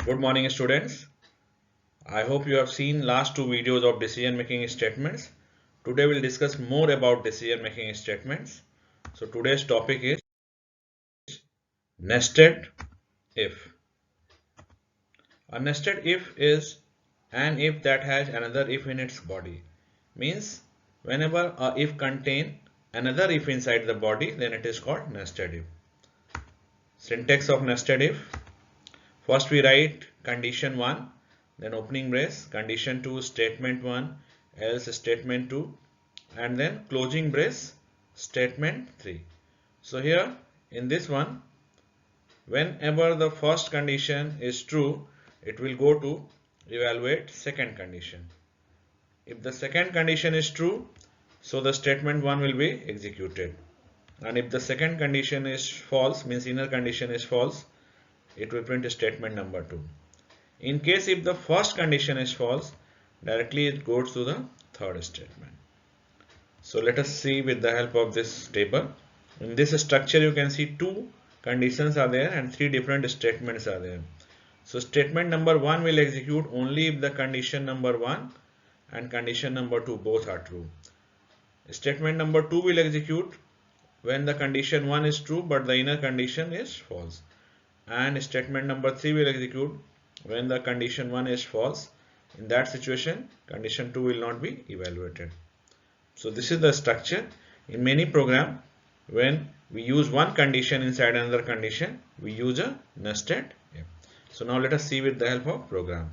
Good morning, students. I hope you have seen last two videos of decision making statements. Today we'll discuss more about decision making statements. So today's topic is nested if. A nested if is an if that has another if in its body. Means whenever a if contain another if inside the body, then it is called nested if. Syntax of nested if. First we write condition 1, then opening brace, condition 2 statement 1, else statement 2, and then closing brace statement 3. So here in this one, whenever the first condition is true, it will go to evaluate second condition. If the second condition is true, so the statement 1 will be executed. And if the second condition is false, means inner condition is false, it will print statement number 2. In case if the first condition is false, directly it goes to the third statement. So let us see with the help of this table. In this structure you can see two conditions are there and three different statements are there. So statement number 1 will execute only if the condition number 1 and condition number 2 both are true. Statement number 2 will execute when the condition 1 is true but the inner condition is false. And statement number 3 will execute when the condition 1 is false. In that situation, condition 2 will not be evaluated. So this is the structure. In many programs, when we use one condition inside another condition, we use a nested if. So now let us see with the help of program.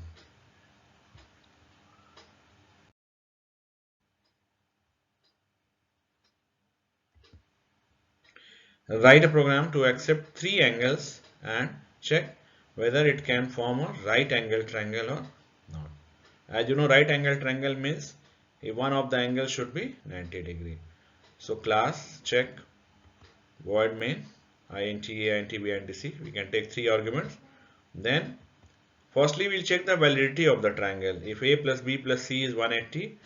Write a program to accept three angles and check whether it can form a right angle triangle or not. As you know, right angle triangle means if one of the angles should be 90 degree. So class check void main int a, int b, int c. We can take three arguments. Then firstly we'll check the validity of the triangle. If a plus b plus c is 180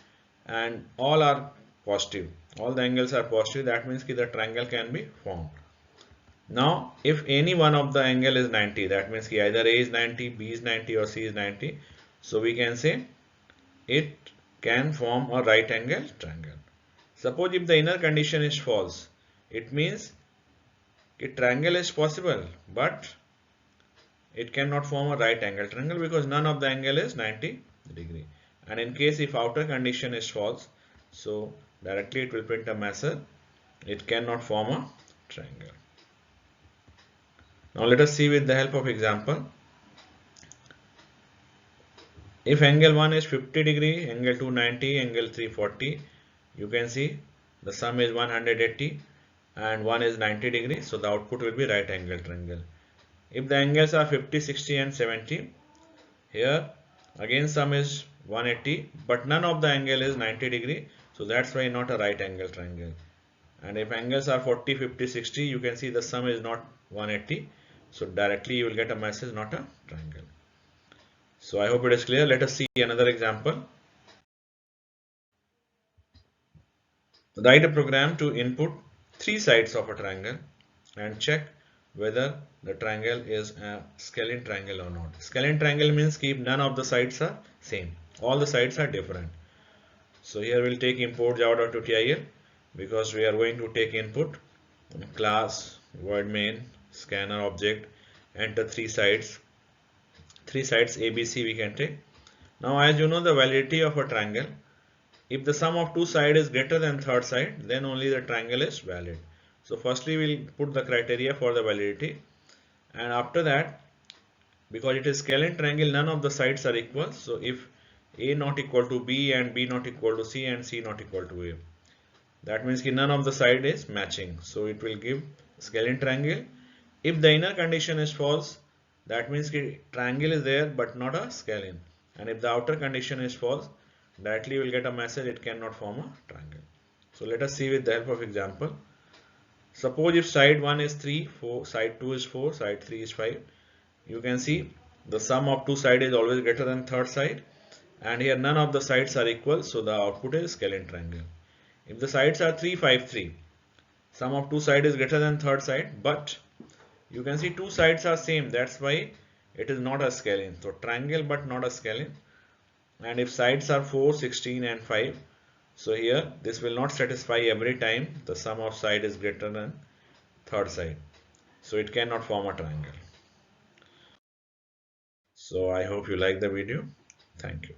and all are positive, all the angles are positive, that means the triangle can be formed. Now if any one of the angle is 90, that means either a is 90, b is 90 or c is 90, so we can say it can form a right angle triangle. Suppose if the inner condition is false, it means a triangle is possible but it cannot form a right angle triangle because none of the angle is 90 degree. And in case if outer condition is false, so directly it will print a message it cannot form a triangle. Now let us see with the help of example. If angle 1 is 50 degree, angle 2 90, angle 3 40, you can see the sum is 180 and 1 is 90 degree, so the output will be right angle triangle. If the angles are 50, 60 and 70, here again sum is 180 but none of the angle is 90 degree, so that's why not a right angle triangle. And if angles are 40, 50, 60, you can see the sum is not 180, so directly you will get a message not a triangle. So I hope it is clear. Let us see another example. Write a program to input three sides of a triangle and check whether the triangle is a scalene triangle or not. Scalene triangle means keep none of the sides are same. All the sides are different. So here we'll take import java.util because we are going to take input class void main scanner object, enter three sides ABC we can take. Now as you know the validity of a triangle, if the sum of two sides is greater than third side, then only the triangle is valid. So firstly we'll put the criteria for the validity, and after that, because it is scalene triangle, none of the sides are equal. So if a not equal to b and b not equal to c and c not equal to a, that means none of the side is matching, so it will give scalene triangle. If the inner condition is false, that means triangle is there but not a scalene, and if the outer condition is false, directly you will get a message it cannot form a triangle. So let us see with the help of example. Suppose if side 1 is 3, 4, side 2 is 4, side 3 is 5. You can see the sum of two sides is always greater than third side, and here none of the sides are equal, so the output is scalene triangle. If the sides are 3, 5, 3, sum of two sides is greater than third side, but you can see two sides are same, that's why it is not a scalene. So triangle but not a scalene. And if sides are 4, 16 and 5, so here this will not satisfy every time the sum of side is greater than third side. So it cannot form a triangle. So I hope you like the video. Thank you.